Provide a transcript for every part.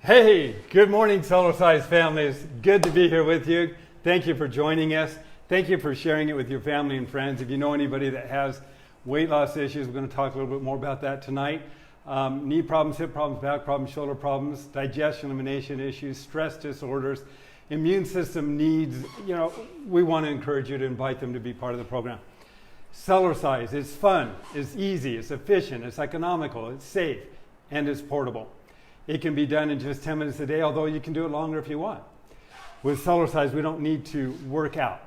Hey, good morning, Cellercise families. Good to be here with you. Thank you for joining us. Thank you for sharing it with your family and friends. If you know anybody that has weight loss issues, we're going to talk a little bit more about that tonight. Knee problems, hip problems, back problems, shoulder problems, digestion, elimination issues, stress disorders, immune system needs. You know, we want to encourage you to invite them to be part of the program. Cellercise is fun, it's easy, it's efficient, it's economical, it's safe, and it's portable. It can be done in just 10 minutes a day, although you can do it longer if you want. With Cellercise, we don't need to work out.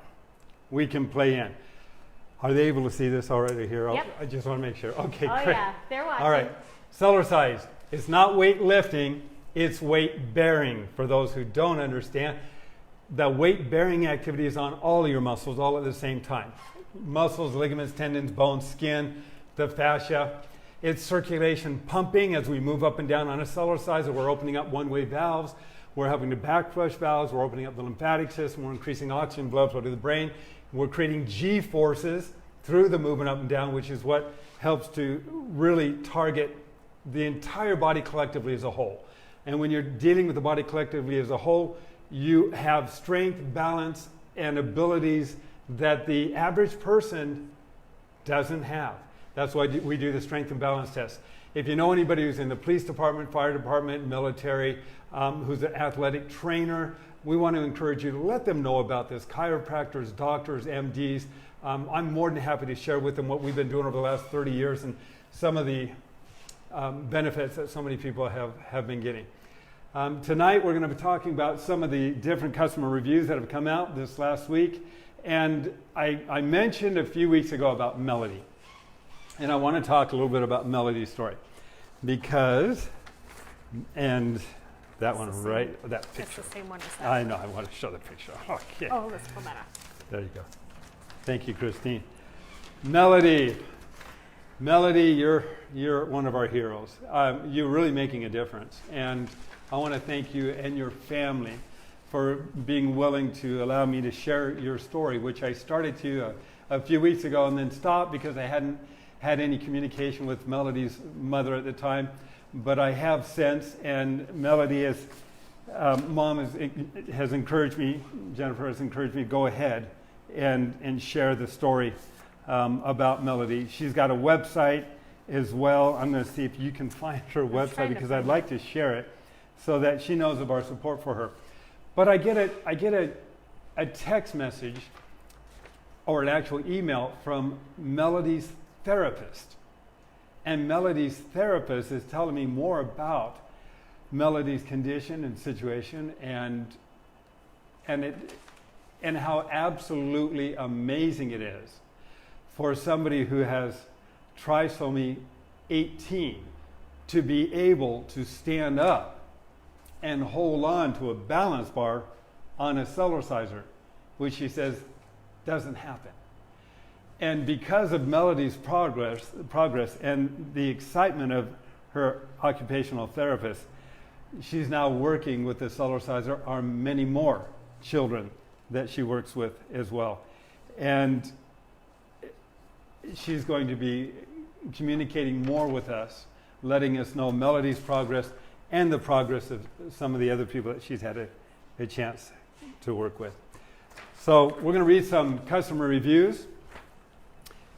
We can play in. Are they able to see this already here? Yep. I just want to make sure. Okay, Oh great. yeah, they're watching. All right. Cellercise. It's not weight lifting, it's weight bearing. For those who don't understand, the weight bearing activity is on all of your muscles all at the same time. Muscles, ligaments, tendons, bones, skin, the fascia. It's circulation pumping as we move up and down on a Cellerciser. We're opening up one-way valves. We're helping to back flush valves. We're opening up the lymphatic system. We're increasing oxygen blood flow to the brain. We're creating G forces through the movement up and down, which is what helps to really target the entire body collectively as a whole. And when you're dealing with the body collectively as a whole, you have strength, balance, and abilities that the average person doesn't have. That's why we do the strength and balance test. If you know anybody who's in the police department, fire department, military, who's an athletic trainer, we want to encourage you to let them know about this. Chiropractors, doctors, MDs. I'm more than happy to share with them what we've been doing over the last 30 years and some of the benefits that so many people have been getting. Tonight we're going to be talking about some of the different customer reviews that have come out this last week. And I mentioned a few weeks ago about Melody. And I want to talk a little bit about Melody's story because, and that one right, that picture. It's the same one as that. I know, I want to show the picture. Okay. Oh, let's pull that up. There you go. Thank you, Christine. Melody, you're one of our heroes. You're really making a difference. And I want to thank you and your family for being willing to allow me to share your story, which I started to a few weeks ago and then stopped because I hadn't had any communication with Melody's mother at the time, but I have since, and Melody Mom has encouraged me, Jennifer has encouraged me to go ahead and share the story about Melody. She's got a website as well. I'm going to see if you can find her website because I'd like to share it so that she knows of our support for her. But I get a text message or an actual email from Melody's therapist. And Melody's therapist is telling me more about Melody's condition and situation and how absolutely amazing it is for somebody who has trisomy 18 to be able to stand up and hold on to a balance bar on a Cellerciser, which she says doesn't happen. And because of Melody's progress and the excitement of her occupational therapist, she's now working with the Cellerciser on many more children that she works with as well. And she's going to be communicating more with us, letting us know Melody's progress and the progress of some of the other people that she's had a chance to work with. So we're going to read some customer reviews.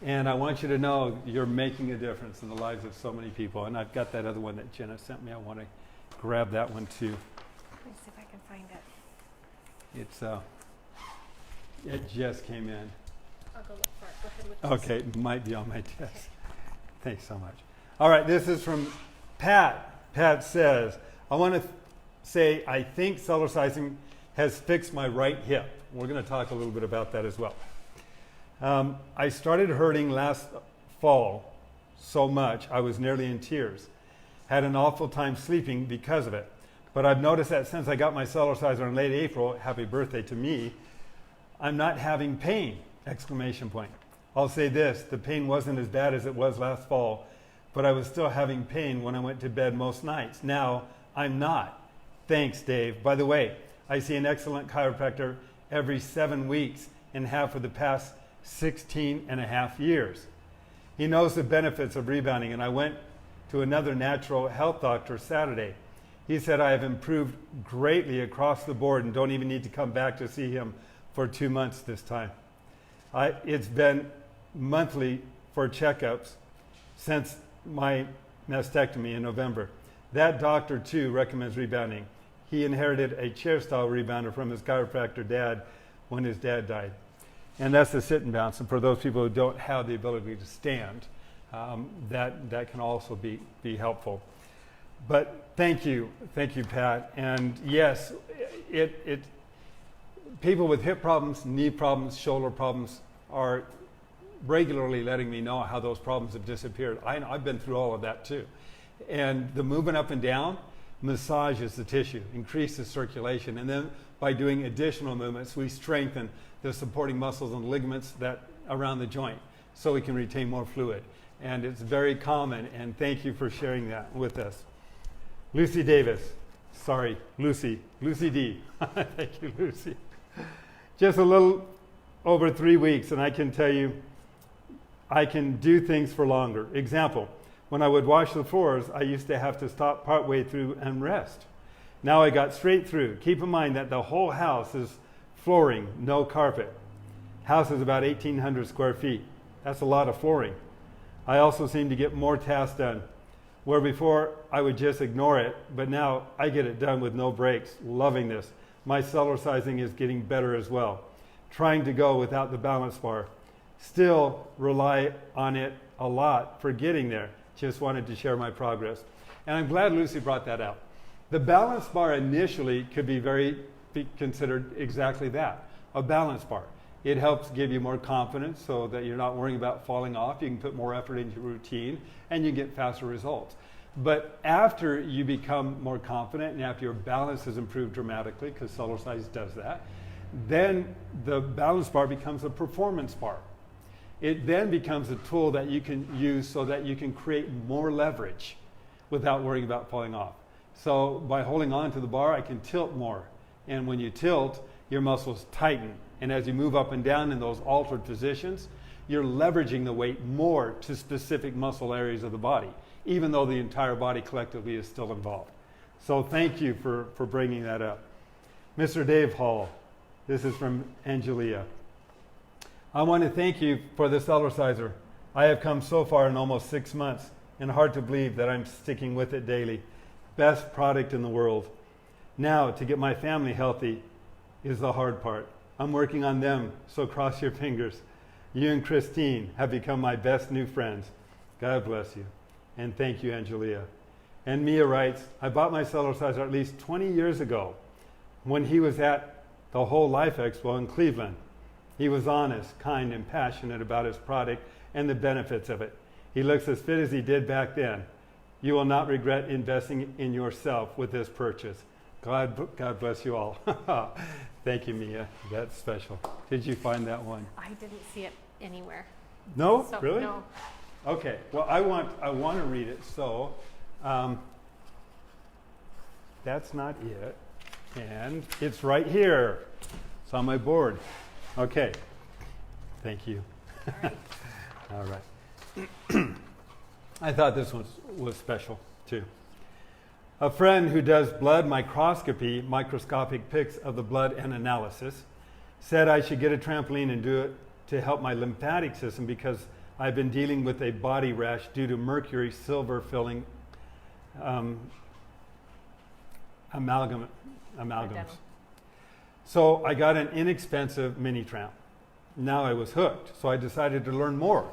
And I want you to know you're making a difference in the lives of so many people. And I've got that other one that Jenna sent me. I want to grab that one too. Let me see if I can find it. It just came in. I'll go look for it. Go ahead with this. Okay, it might be on my desk. Okay. Thanks so much. All right, this is from Pat. Pat says, I want to say I think Cellercising has fixed my right hip. We're going to talk a little bit about that as well. I started hurting last fall so much I was nearly in tears. Had an awful time sleeping because of it. But I've noticed that since I got my Cellerciser in late April, happy birthday to me, I'm not having pain, exclamation point. I'll say this, the pain wasn't as bad as it was last fall, but I was still having pain when I went to bed most nights. Now, I'm not. Thanks, Dave. By the way, I see an excellent chiropractor every 7 weeks and have for the past 16 and a half years. He knows the benefits of rebounding, and I went to another natural health doctor Saturday. He said, I have improved greatly across the board and don't even need to come back to see him for 2 months this time. It's been monthly for checkups since my mastectomy in November. That doctor, too, recommends rebounding. He inherited a chair-style rebounder from his chiropractor dad when his dad died. And that's the sit and bounce. And for those people who don't have the ability to stand, that can also be helpful. But thank you, Pat. And yes, people with hip problems, knee problems, shoulder problems are regularly letting me know how those problems have disappeared. I've been through all of that too. And the movement up and down massages the tissue, increases circulation, and then by doing additional movements, we strengthen the supporting muscles and ligaments that around the joint so we can retain more fluid. And it's very common, and thank you for sharing that with us. Lucy D. Thank you, Lucy. Just a little over 3 weeks, and I can tell you, I can do things for longer. Example, when I would wash the floors, I used to have to stop partway through and rest. Now I got straight through. Keep in mind that the whole house is flooring, no carpet. House is about 1,800 square feet. That's a lot of flooring. I also seem to get more tasks done. Where before I would just ignore it, but now I get it done with no breaks. Loving this. My Cellercising is getting better as well. Trying to go without the balance bar. Still rely on it a lot for getting there. Just wanted to share my progress. And I'm glad Lucy brought that out. The balance bar initially could be considered exactly that, a balance bar. It helps give you more confidence so that you're not worrying about falling off. You can put more effort into your routine and you get faster results. But after you become more confident and after your balance has improved dramatically, because Cellercise does that, then the balance bar becomes a performance bar. It then becomes a tool that you can use so that you can create more leverage without worrying about falling off. So by holding on to the bar, I can tilt more. And when you tilt, your muscles tighten. And as you move up and down in those altered positions, you're leveraging the weight more to specific muscle areas of the body, even though the entire body collectively is still involved. So thank you for bringing that up. Mr. Dave Hall, this is from Angelia. I want to thank you for the Cellerciser. I have come so far in almost 6 months, and hard to believe that I'm sticking with it daily. Best product in the world. Now, to get my family healthy is the hard part. I'm working on them, so cross your fingers. You and Christine have become my best new friends. God bless you. And thank you, Angelia. And Mia writes, I bought my Cellerciser at least 20 years ago when he was at the Whole Life Expo in Cleveland. He was honest, kind, and passionate about his product and the benefits of it. He looks as fit as he did back then. You will not regret investing in yourself with this purchase. God bless you all. Thank you, Mia. That's special. Did you find that one? I didn't see it anywhere. No? So, Really? No. Okay. Well, I want to read it. So that's not it. And it's right here. It's on my board. Okay. Thank you. All right. All right. I thought this one was special, too. A friend who does blood microscopy, microscopic pics of the blood and analysis, said I should get a trampoline and do it to help my lymphatic system because I've been dealing with a body rash due to mercury silver filling amalgams. So I got an inexpensive mini tramp. Now I was hooked, so I decided to learn more.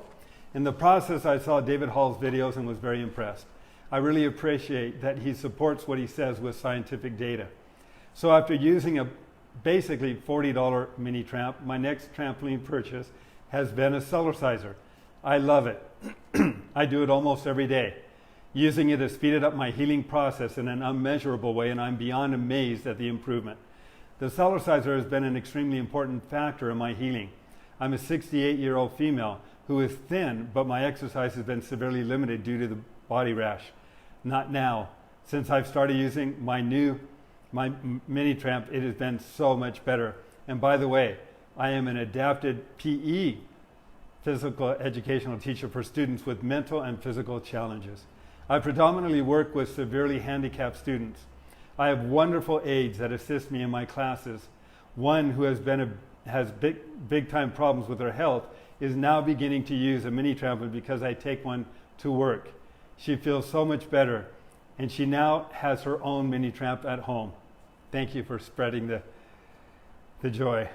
In the process, I saw David Hall's videos and was very impressed. I really appreciate that he supports what he says with scientific data. So after using a basically $40 mini tramp, my next trampoline purchase has been a Cellerciser. I love it. I do it almost every day. Using it has speeded up my healing process in an unmeasurable way, and I'm beyond amazed at the improvement. The Cellerciser has been an extremely important factor in my healing. I'm a 68-year-old female who is thin, but my exercise has been severely limited due to the body rash. Not now. Since I've started using my mini tramp, it has been so much better. And by the way, I am an adapted PE, physical educational teacher for students with mental and physical challenges. I predominantly work with severely handicapped students. I have wonderful aides that assist me in my classes. One who has big time problems with her health is now beginning to use a mini trampoline because I take one to work. She feels so much better, and she now has her own mini tramp at home. Thank you for spreading the joy.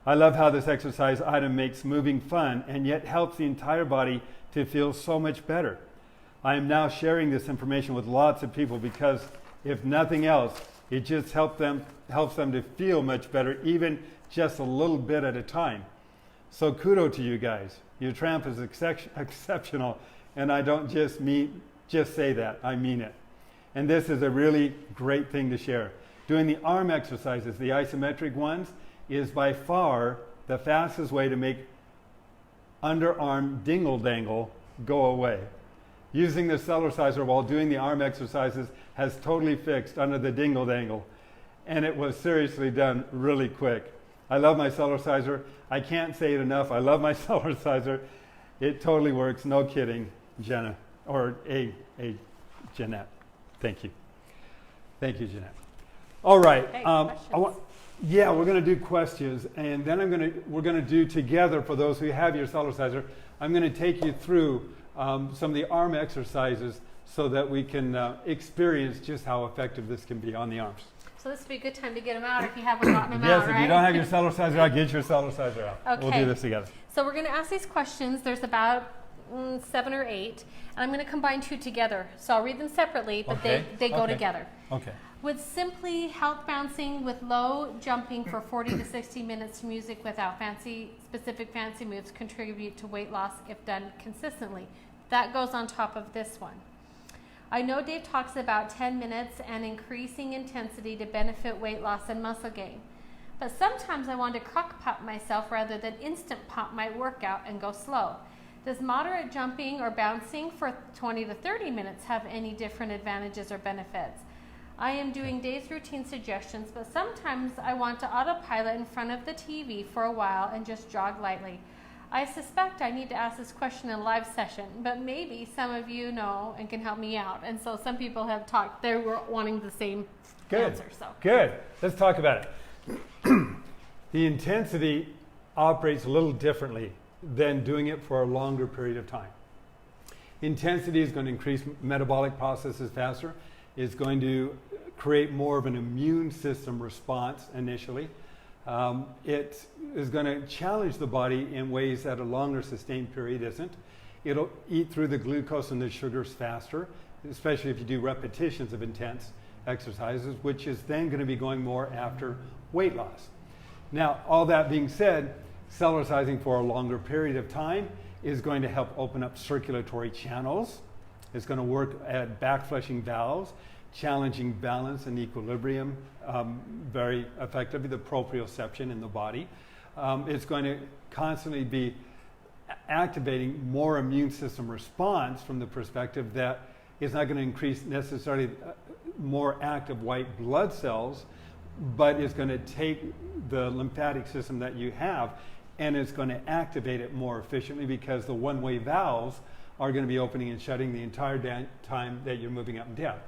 I love how this exercise item makes moving fun and yet helps the entire body to feel so much better. I am now sharing this information with lots of people because, if nothing else, it just helps them to feel much better, even just a little bit at a time. So kudos to you guys. Your tramp is exceptional, and I don't just say that, I mean it. And this is a really great thing to share. Doing the arm exercises, the isometric ones, is by far the fastest way to make underarm dingle-dangle go away. Using the Cellerciser while doing the arm exercises has totally fixed under the dingle-dangle, and it was seriously done really quick. I love my Cellerciser. I can't say it enough. I love my Cellerciser. It totally works, no kidding, Jenna, or Jeanette. Thank you. Thank you, Jeanette. All right. Okay, we're going to do questions, and then we're going to do together, for those who have your Cellerciser, I'm going to take you through some of the arm exercises so that we can experience just how effective this can be on the arms. So this would be a good time to get them out if you haven't gotten them Yes, out, if right? you don't have your Cellerciser out, get your Cellerciser out. Okay. We'll do this together. So we're going to ask these questions. There's about 7 or 8, and I'm going to combine 2 together. So I'll read them separately, but Okay. they go Okay. together. Okay. Would simply health bouncing with low jumping for 40 to 60 minutes to music without specific fancy moves contribute to weight loss if done consistently? That goes on top of this one. I know Dave talks about 10 minutes and increasing intensity to benefit weight loss and muscle gain. But sometimes I want to crock pot myself rather than instant pop my workout and go slow. Does moderate jumping or bouncing for 20 to 30 minutes have any different advantages or benefits? I am doing Dave's routine suggestions, but sometimes I want to autopilot in front of the TV for a while and just jog lightly. I suspect I need to ask this question in a live session, but maybe some of you know and can help me out. And so some people have talked, they were wanting the same answer. So. Good. Let's talk about it. The intensity operates a little differently than doing it for a longer period of time. Intensity is going to increase metabolic processes faster. It's going to create more of an immune system response initially. It is going to challenge the body in ways that a longer sustained period isn't. It'll eat through the glucose and the sugars faster, especially if you do repetitions of intense exercises, which is then going to be going more after weight loss. Now, all that being said, Cellercising for a longer period of time is going to help open up circulatory channels. It's going to work at backflushing valves, challenging balance and equilibrium very effectively, the proprioception in the body. It's going to constantly be activating more immune system response from the perspective that it's not going to increase necessarily more active white blood cells, but it's going to take the lymphatic system that you have and it's going to activate it more efficiently because the one-way valves are going to be opening and shutting the entire time that you're moving up and down.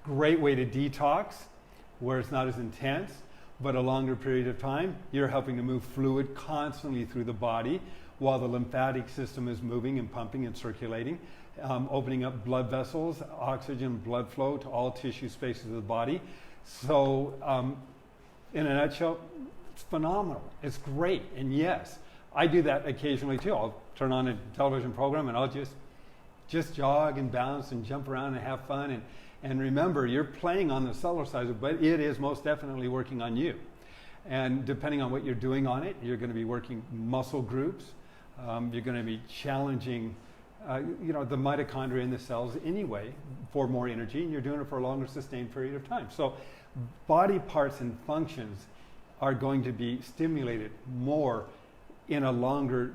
Great way to detox where it's not as intense, but a longer period of time. You're helping to move fluid constantly through the body while the lymphatic system is moving and pumping and circulating, opening up blood vessels, oxygen, blood flow to all tissue spaces of the body. So in a nutshell, it's phenomenal. It's great. And yes, I do that occasionally too. I'll turn on a television program and I'll just jog and bounce and jump around and have fun. And remember, you're playing on the Cellerciser, but it is most definitely working on you. And depending on what you're doing on it, you're going to be working muscle groups. You're going to be challenging the mitochondria in the cells anyway for more energy, and you're doing it for a longer sustained period of time. So body parts and functions are going to be stimulated more in a longer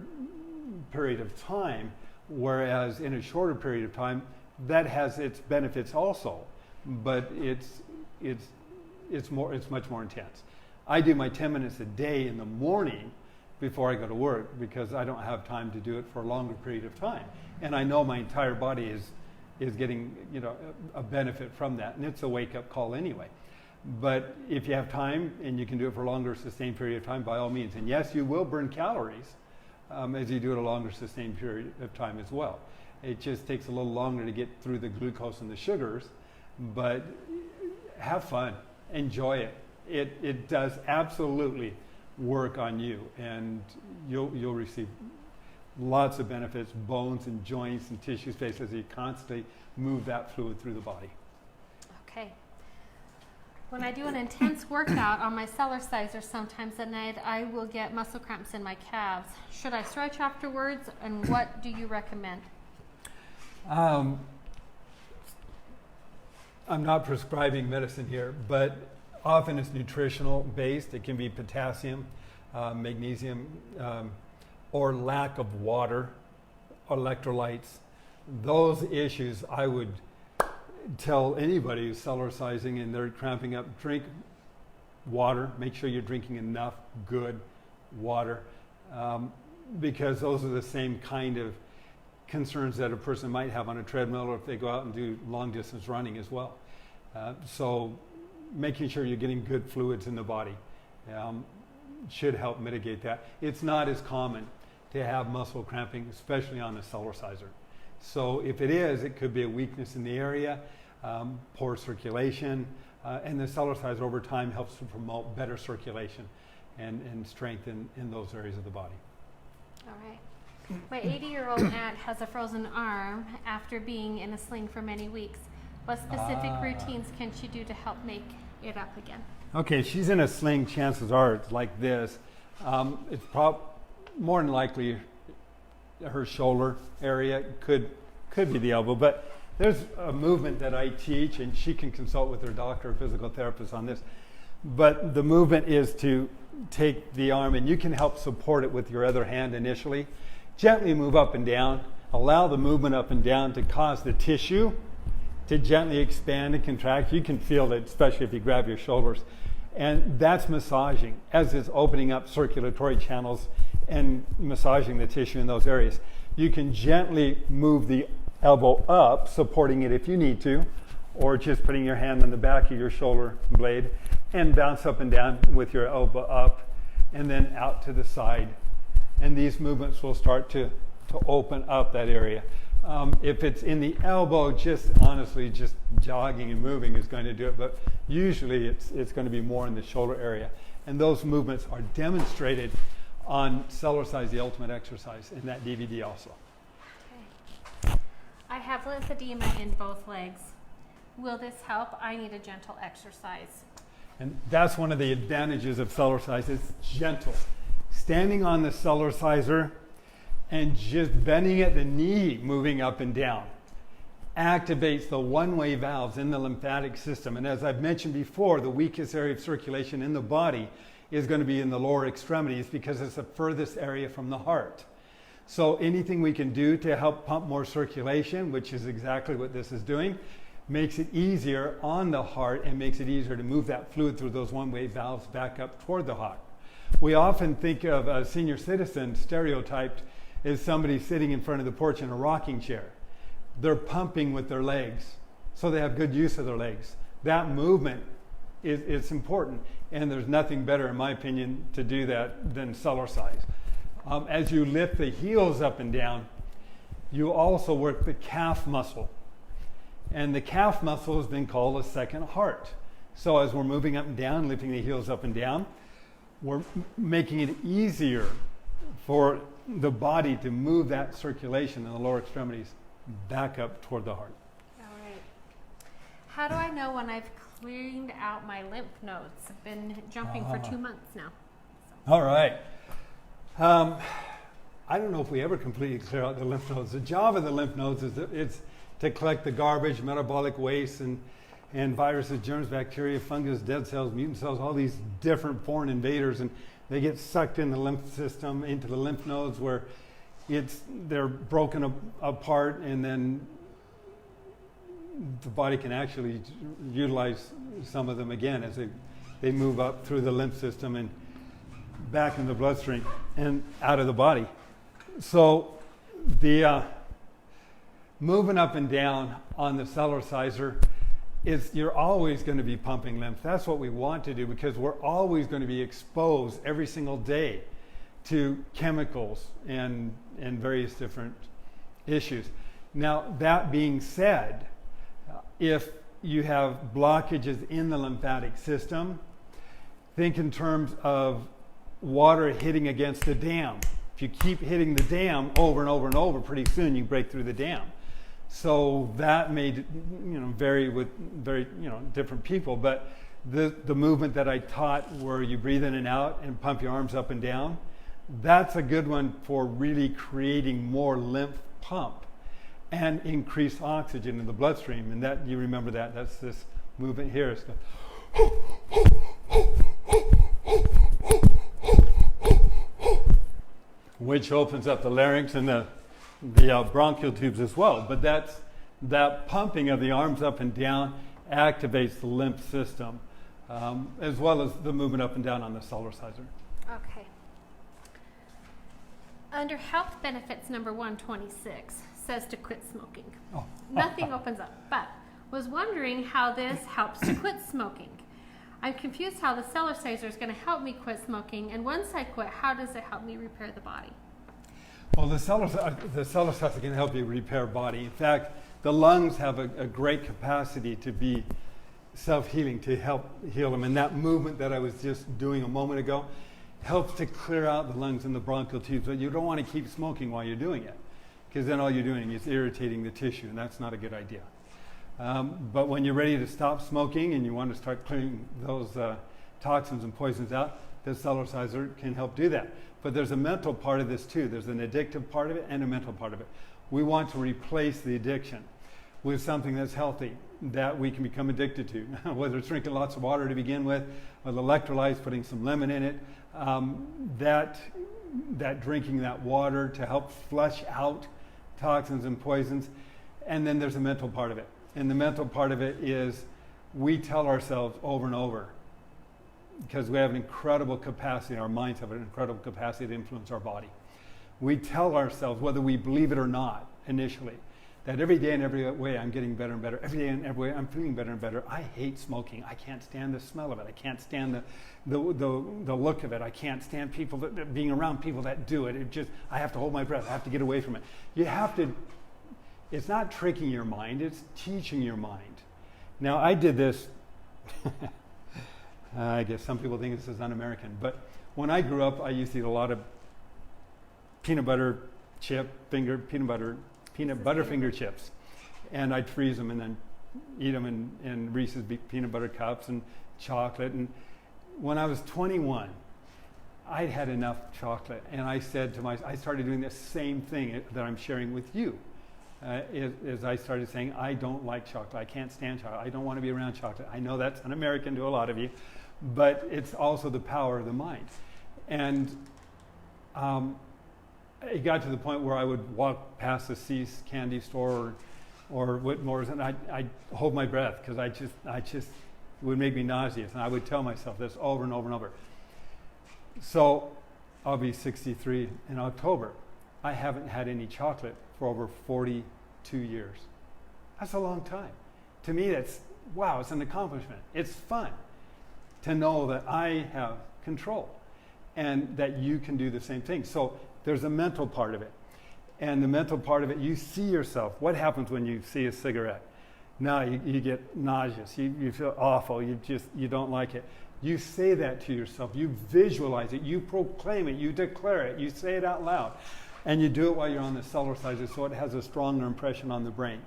period of time, whereas in a shorter period of time, that has its benefits also, but it's much more intense. I do my 10 minutes a day in the morning before I go to work because I don't have time to do it for a longer period of time, and I know my entire body is getting a benefit from that, and it's a wake-up call anyway. But if you have time and you can do it for a longer sustained period of time, by all means. And yes, you will burn calories as you do it a longer sustained period of time as well. It just takes a little longer to get through the glucose and the sugars, but have fun, enjoy it. It does absolutely work on you, and you'll receive lots of benefits, bones and joints and tissue space, as you constantly move that fluid through the body. Okay. When I do an intense workout on my Cellerciser sometimes at night, I will get muscle cramps in my calves. Should I stretch afterwards, and what do you recommend? I'm not prescribing medicine here, but often it's nutritional based. It can be potassium, magnesium, or lack of water, electrolytes. Those issues I would tell anybody who's Cellercising and they're cramping up, drink water. Make sure you're drinking enough good water, because those are the same kind of concerns that a person might have on a treadmill, or if they go out and do long distance running as well. So making sure you're getting good fluids in the body should help mitigate that. It's not as common to have muscle cramping, especially on the Cellerciser. So if it is, it could be a weakness in the area, poor circulation, and the Cellerciser over time helps to promote better circulation and strength in those areas of the body. All right. My 80-year-old aunt has a frozen arm after being in a sling for many weeks. What specific routines can she do to help make it up again? Okay, she's in a sling. Chances are it's like this. It's more than likely her shoulder area, could be the elbow, but there's a movement that I teach, and she can consult with her doctor or physical therapist on this. But the movement is to take the arm, and you can help support it with your other hand initially. Gently move up and down. Allow the movement up and down to cause the tissue to gently expand and contract. You can feel it, especially if you grab your shoulders. And that's massaging, as it's opening up circulatory channels and massaging the tissue in those areas. You can gently move the elbow up, supporting it if you need to, or just putting your hand on the back of your shoulder blade and bounce up and down with your elbow up and then out to the side. And these movements will start to open up that area. If it's in the elbow, honestly, just jogging and moving is going to do it, but usually it's going to be more in the shoulder area. And those movements are demonstrated on Cellercise, the Ultimate Exercise, in that DVD also. Okay. I have lymphedema in both legs. Will this help? I need a gentle exercise. And that's one of the advantages of Cellercise. It's gentle. Standing on the Cellerciser and just bending at the knee, moving up and down, activates the one-way valves in the lymphatic system. And as I've mentioned before, the weakest area of circulation in the body is going to be in the lower extremities because it's the furthest area from the heart. So anything we can do to help pump more circulation, which is exactly what this is doing, makes it easier on the heart and makes it easier to move that fluid through those one-way valves back up toward the heart. We often think of a senior citizen stereotyped as somebody sitting in front of the porch in a rocking chair. They're pumping with their legs, so they have good use of their legs. That movement is important, and there's nothing better, in my opinion, to do that than Cellercise. As you lift the heels up and down, you also work the calf muscle. And the calf muscle has been called a second heart. So as we're moving up and down, lifting the heels up and down, we're making it easier for the body to move that circulation in the lower extremities back up toward the heart. All right. How do I know when I've cleaned out my lymph nodes? I've been jumping for 2 months now. All right. I don't know if we ever completely clear out the lymph nodes. The job of the lymph nodes is it's to collect the garbage, metabolic waste, and viruses, germs, bacteria, fungus, dead cells, mutant cells, all these different foreign invaders, and they get sucked in the lymph system into the lymph nodes where they're broken apart, and then the body can actually utilize some of them again as they move up through the lymph system and back in the bloodstream and out of the body. So the moving up and down on the Cellerciser is you're always going to be pumping lymph. That's what we want to do, because we're always going to be exposed every single day to chemicals and various different issues. Now, that being said, if you have blockages in the lymphatic system, think in terms of water hitting against the dam. If you keep hitting the dam over and over and over, pretty soon you break through the dam. So that may vary with very different people, but the movement that I taught, where you breathe in and out and pump your arms up and down, that's a good one for really creating more lymph pump and increased oxygen in the bloodstream. And that, you remember that's this movement here. It's which opens up the larynx and the bronchial tubes as well. But that pumping of the arms up and down activates the lymph system, as well as the movement up and down on the Cellerciser. Okay. Under health benefits, number 126 says to quit smoking. Oh. Nothing opens up, but was wondering how this helps to quit smoking. I'm confused how the Cellerciser is going to help me quit smoking, and once I quit, how does it help me repair the body? Well, the Cellerciser can help you repair body. In fact, the lungs have a great capacity to be self-healing, to help heal them. And that movement that I was just doing a moment ago helps to clear out the lungs and the bronchial tubes. But you don't want to keep smoking while you're doing it, because then all you're doing is irritating the tissue, and that's not a good idea. But when you're ready to stop smoking and you want to start clearing those toxins and poisons out, the Cellerciser can help do that. But there's a mental part of this too. There's an addictive part of it and a mental part of it. We want to replace the addiction with something that's healthy, that we can become addicted to, whether it's drinking lots of water to begin with, or the electrolytes, putting some lemon in it, that drinking that water to help flush out toxins and poisons. And then there's a mental part of it. And the mental part of it is we tell ourselves over and over, because we have an incredible capacity, our minds have an incredible capacity to influence our body. We tell ourselves, whether we believe it or not initially, that every day in every way I'm getting better and better. Every day in every way I'm feeling better and better. I hate smoking. I can't stand the smell of it. I can't stand the look of it. I can't stand being around people that do it. I have to hold my breath. I have to get away from it. You have to. It's not tricking your mind, it's teaching your mind. Now, I did this, I guess some people think this is un-American, but when I grew up, I used to eat a lot of peanut butter finger chips. And I'd freeze them and then eat them in Reese's peanut butter cups and chocolate. And when I was 21, I'd had enough chocolate. And I said to myself, I started doing the same thing that I'm sharing with you. As I started saying, I don't like chocolate. I can't stand chocolate. I don't want to be around chocolate. I know that's un-American to a lot of you, but it's also the power of the mind. And it got to the point where I would walk past the Cease candy store or Whitmore's, and I'd hold my breath, because I just it would make me nauseous. And I would tell myself this over and over and over. So I'll be 63 in October. I haven't had any chocolate for over 42 years. That's a long time. To me, it's an accomplishment. It's fun to know that I have control and that you can do the same thing. So there's a mental part of it. And the mental part of it, you see yourself. What happens when you see a cigarette? Now you get nauseous. You feel awful. You don't like it. You say that to yourself. You visualize it. You proclaim it. You declare it. You say it out loud. And you do it while you're on the Cellerciser, so it has a stronger impression on the brain.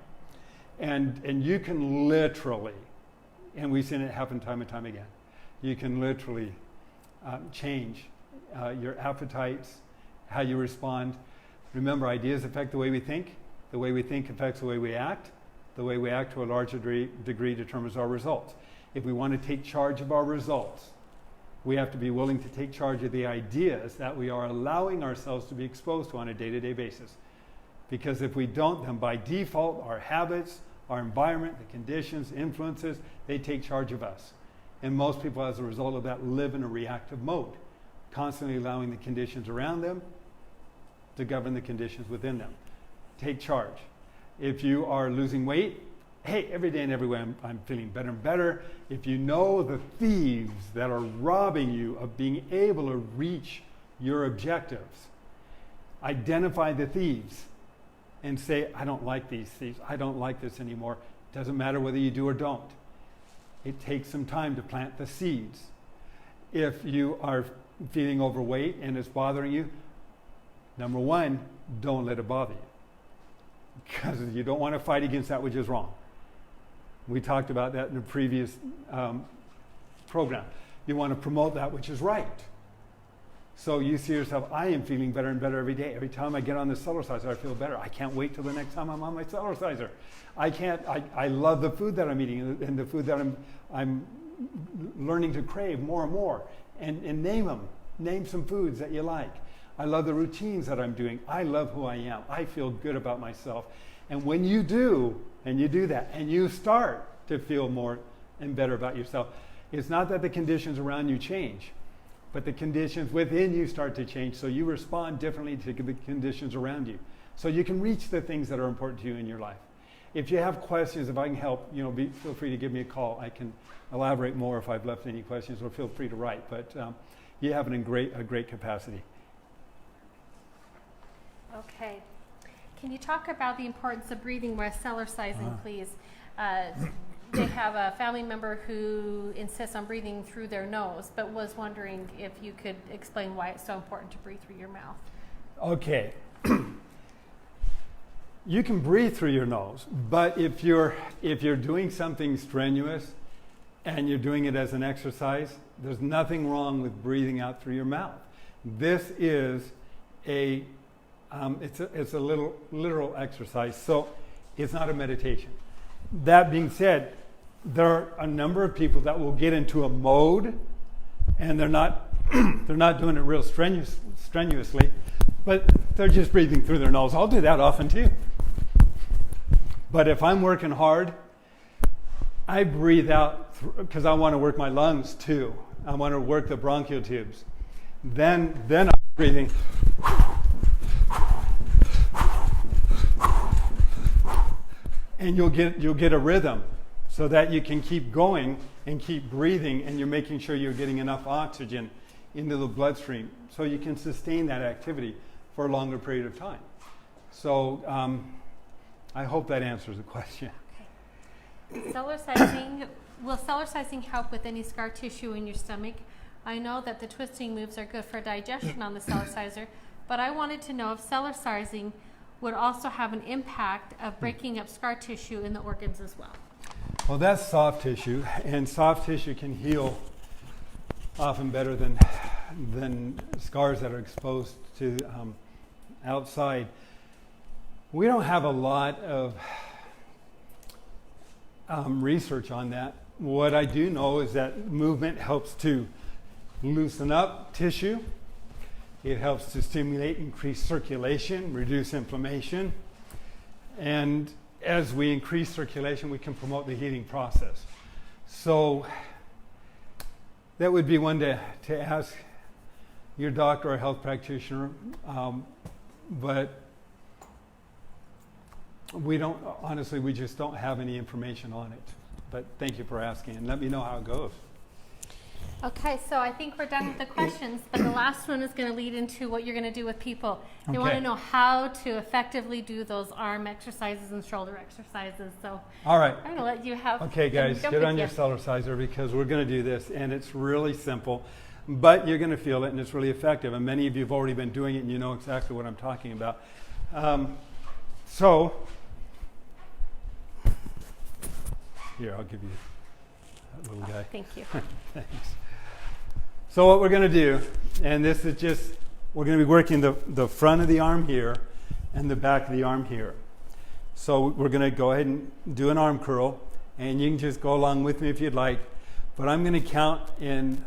And you can literally, and we've seen it happen time and time again, you can literally change your appetites, how you respond. Remember, ideas affect the way we think. The way we think affects the way we act. The way we act to a larger degree determines our results. If we want to take charge of our results, we have to be willing to take charge of the ideas that we are allowing ourselves to be exposed to on a day-to-day basis. Because if we don't, then by default, our habits, our environment, the conditions, influences, they take charge of us. And most people, as a result of that, live in a reactive mode, constantly allowing the conditions around them to govern the conditions within them. Take charge. If you are losing weight, hey, every day and every way I'm feeling better and better. If you know the thieves that are robbing you of being able to reach your objectives, identify the thieves and say, I don't like these thieves. I don't like this anymore. Doesn't matter whether you do or don't. It takes some time to plant the seeds. If you are feeling overweight and it's bothering you, number one, don't let it bother you, because you don't want to fight against that which is wrong. We talked about that in the previous program. You want to promote that which is right. So you see yourself, I am feeling better and better every day. Every time I get on the Cellerciser, I feel better. I can't wait till the next time I'm on my Cellerciser. I love the food that I'm eating and the food that I'm learning to crave more and more. And name them. Name some foods that you like. I love the routines that I'm doing. I love who I am. I feel good about myself. And when you do, and you do that, and you start to feel more and better about yourself, it's not that the conditions around you change, but the conditions within you start to change, so you respond differently to the conditions around you. So you can reach the things that are important to you in your life. If you have questions, if I can help, feel free to give me a call. I can elaborate more if I've left any questions, or feel free to write. But you have it in a great capacity. Okay. Can you talk about the importance of breathing while Cellercising, please? They have a family member who insists on breathing through their nose, but was wondering if you could explain why it's so important to breathe through your mouth. Okay. You can breathe through your nose, but if you're doing something strenuous and you're doing it as an exercise, there's nothing wrong with breathing out through your mouth. This is it's a little literal exercise, so it's not a meditation. That being said, there are a number of people that will get into a mode, and they're not doing it real strenuously, but they're just breathing through their nose. I'll do that often too. But if I'm working hard, I breathe out because I want to work my lungs too. I want to work the bronchial tubes. Then I'm breathing. And you'll get a rhythm so that you can keep going and keep breathing, and you're making sure you're getting enough oxygen into the bloodstream so you can sustain that activity for a longer period of time. So I hope that answers the question. Okay. Will Cellercising help with any scar tissue in your stomach? I know that the twisting moves are good for digestion on the Cellerciser, but I wanted to know if Cellercising would also have an impact of breaking up scar tissue in the organs as well. Well, that's soft tissue, and soft tissue can heal often better than scars that are exposed to outside. We don't have a lot of research on that. What I do know is that movement helps to loosen up tissue. It helps to stimulate increased circulation, reduce inflammation. And as we increase circulation, we can promote the healing process. So that would be one to ask your doctor or health practitioner. But we just don't have any information on it. But thank you for asking, and let me know how it goes. Okay, so I think we're done with the questions, but the last one is going to lead into what you're going to do with people. They want to know how to effectively do those arm exercises and shoulder exercises. So all right. I'm going to let you have. Okay, guys, get on your Cellerciser because we're going to do this, and it's really simple, but you're going to feel it, and it's really effective. And many of you have already been doing it, and you know exactly what I'm talking about. So here, I'll give you that little guy. Thank you. Thanks. So what we're going to do, and this is just, we're going to be working the front of the arm here and the back of the arm here. So we're going to go ahead and do an arm curl, and you can just go along with me if you'd like. But I'm going to count in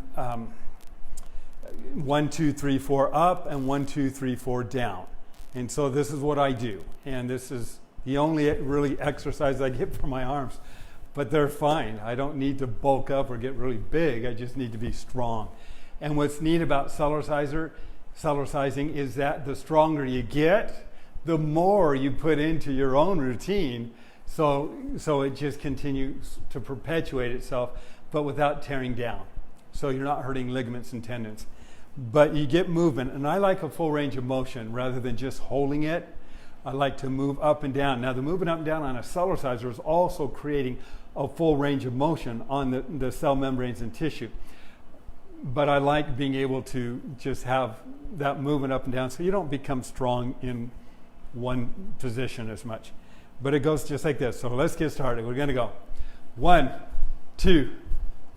1, 2, 3, 4 up and 1, 2, 3, 4 down. And so this is what I do. And this is the only really exercise I get for my arms. But they're fine. I don't need to bulk up or get really big. I just need to be strong. And what's neat about Cellercising is that the stronger you get, the more you put into your own routine So it just continues to perpetuate itself, but without tearing down. So you're not hurting ligaments and tendons. But you get movement, and I like a full range of motion rather than just holding it. I like to move up and down. Now, the moving up and down on a Cellerciser is also creating a full range of motion on the cell membranes and tissue. But I like being able to just have that movement up and down so you don't become strong in one position as much. But it goes just like this. So let's get started. We're going to go 1, 2,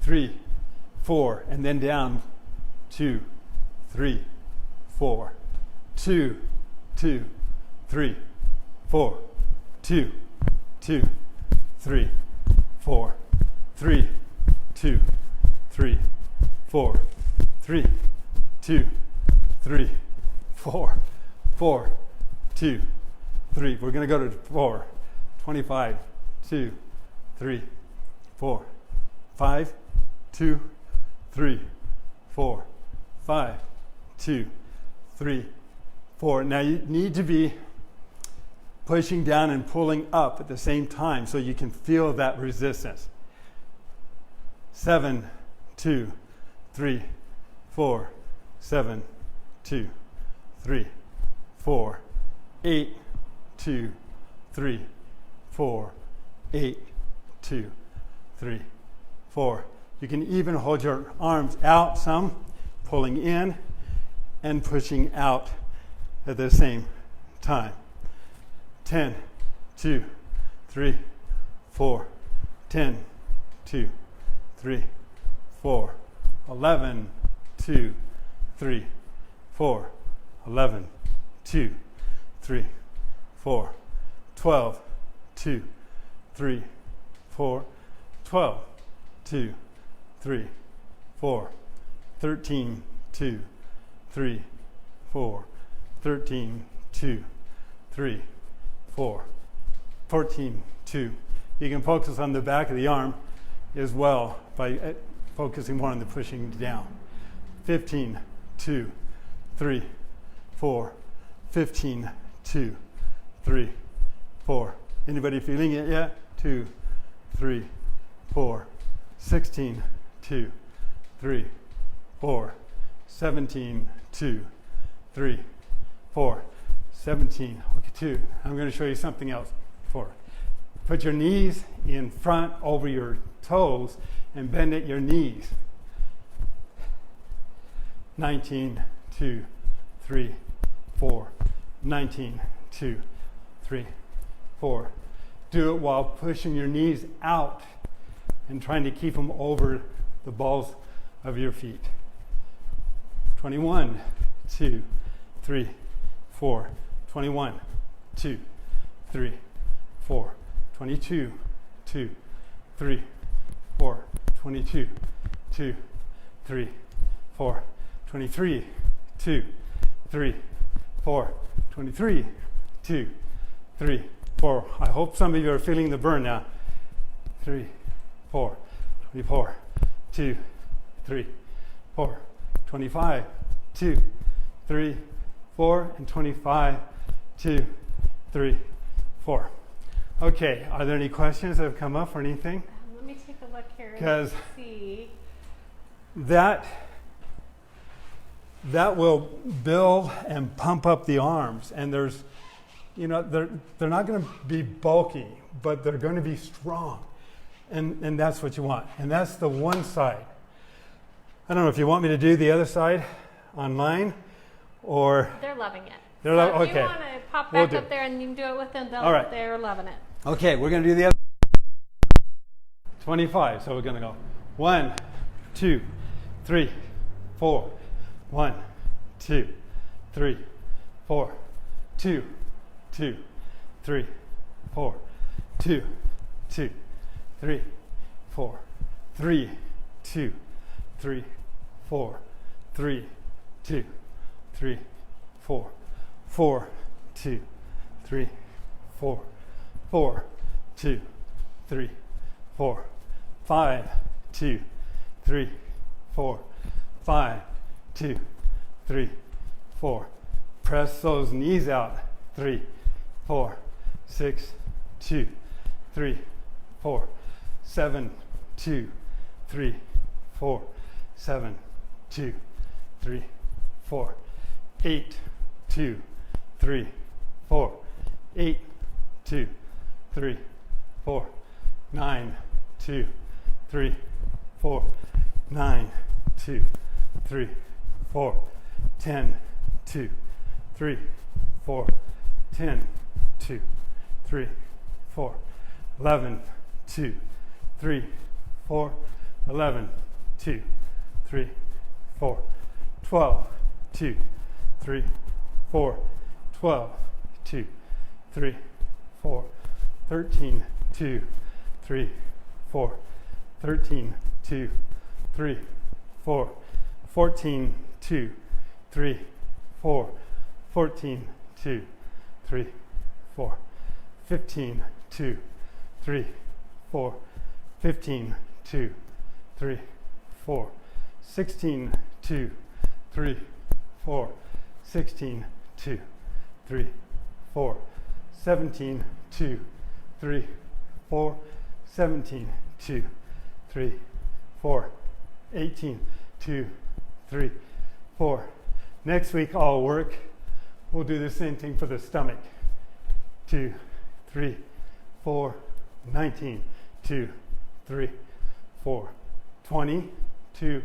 3, 4, and then down 2, 3, 4, 2, 2, 3, 4, 2, 2, 3, 4, 3, 2, 3, 4, 3, 2, 3, 4, 4, 2, 3. We're going to go to 4, 25, 2, 3, 4, 5, 2, 3, 4, 5, 2, 3, 4. Now you need to be pushing down and pulling up at the same time so you can feel that resistance. 7, 2, 3, 4, 7, 2, 3, 4, 8, 2, 3, 4, 8, 2, 3, 4. You can even hold your arms out some, pulling in and pushing out at the same time. 10, 2, 3, 4, 10, 2, 3, 4, 11, 2, 3, 4, 11, 2, 3, 4, 12, 2, 3, 4, 12, 2, 3, 4, 13, 2, 3, 4, 13, 2, 3, 4, 14, 2. You can focus on the back of the arm as well by focusing more on the pushing down. 15, 2, 3, 4, 15, 2, 3, 4. Anybody feeling it yet? 2, 3, 4. 16, 2, 3, 4. 17, 2, 3, 4. 17, okay, 2. I'm going to show you something else. 4. Put your knees in front over your toes and bend at your knees. 19, 2, 3, 4. 19, 2, 3, 4. Do it while pushing your knees out and trying to keep them over the balls of your feet. 21, 2, 3, 4. 21, 2, 3, 4. 22, 2, 3, 4. 22, 2, 3, 4. 23, 2, 3, 4. 23, 2, 3, 4. I hope some of you are feeling the burn now. 3, 4. 24, 2, 3, 4. 25, 2, 3, 4. And 25, 2, 3, 4. Okay, are there any questions that have come up or anything? Let me take a look here and 'Cause see. That will build and pump up the arms, and there's, they're not going to be bulky, but they're going to be strong, and that's what you want. And that's the one side. I don't know if you want me to do the other side online, or They're loving it. They're so if okay. you want to pop We'll back do up there and you can do it with them, All right. they're loving it. Okay, we're going to do the other 25. So we're going to go 1, 2, 3, 4. 1, 2, 3, 4. 2, 2, 3, 4. 2, 2, 3, 4. 3, 2, 3, 4. 3, 2, 3, 4. 4, 2, 3, 4. 4, 2, 3, 4. 5, 2, 3, 4. 5, 2, 3, 4. Press those knees out. 3, 4, 6, 2, 3, 4, 7, 2, 3, 4, 7, 2, 3, 4, 8, 2, 3, 4, 8, 2, 3, 4, 9, 2, 3, 4, 9, 2, 3, 4, 10, 2, 3, 4, 10, 2, 3, 4, 11, 2, 3, 4, 11, 2, 3, 4, 12, 2, 3, 4, 12, 2, 3, 4, 13, 2, 3, 4, 13, 2, 3, 4, 14, 2, 3, 4, 14, 2, 3, 4, 15, 2, 3, 4, 15, 2, 3, 4, 16, 2, 3, 4, 16, 2, 3, 4, 17, 2, 3, 4, 17, 2, 3, 4, 18, 2, 3, 4. Next week all work. We'll do the same thing for the stomach. 2, 3, 4, 19, 2, 3, 4, 20, 2,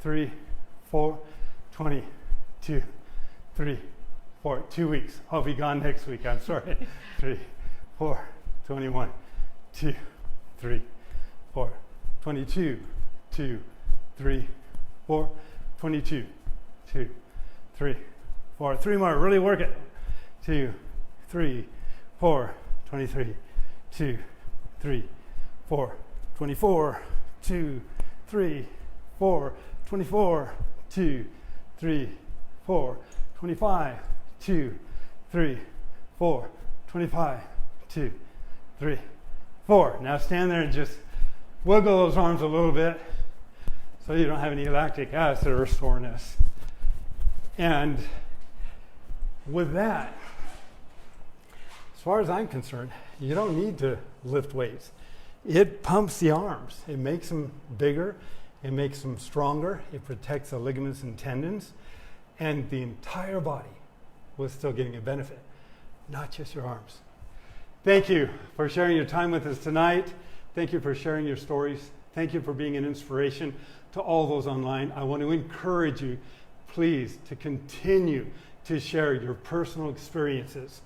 3, 4, 20, 2, 3, 4. 2 weeks. I'll be gone next week. I'm sorry. 3, 4, 21, 2, 3, 4, 22, 2, 3, 4, 22, 2, 3, 4. 3 more. Really work it. 2, 3, 4, 23, 2, 3, 4, 24, 2, 3, 4, 24, 2, 3, 4, 25, 2, 3, 4, 25, 2, 3, 4. Now stand there and just wiggle those arms a little bit so you don't have any lactic acid or soreness. And with that, as far as I'm concerned, you don't need to lift weights. It pumps the arms. It makes them bigger. It makes them stronger. It protects the ligaments and tendons. And the entire body was still getting a benefit, not just your arms. Thank you for sharing your time with us tonight. Thank you for sharing your stories. Thank you for being an inspiration to all those online. I want to encourage you, please, to continue to share your personal experiences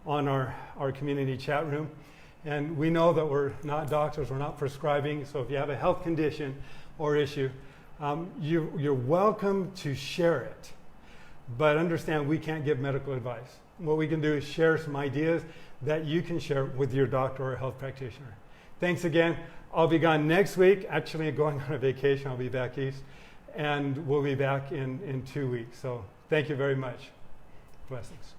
on our community chat room. And we know that we're not doctors, we're not prescribing, so if you have a health condition or issue, you're welcome to share it. But understand, we can't give medical advice. What we can do is share some ideas that you can share with your doctor or health practitioner. Thanks again. I'll be gone next week. Actually, going on a vacation. I'll be back east. And we'll be back in 2 weeks. So thank you very much. Blessings.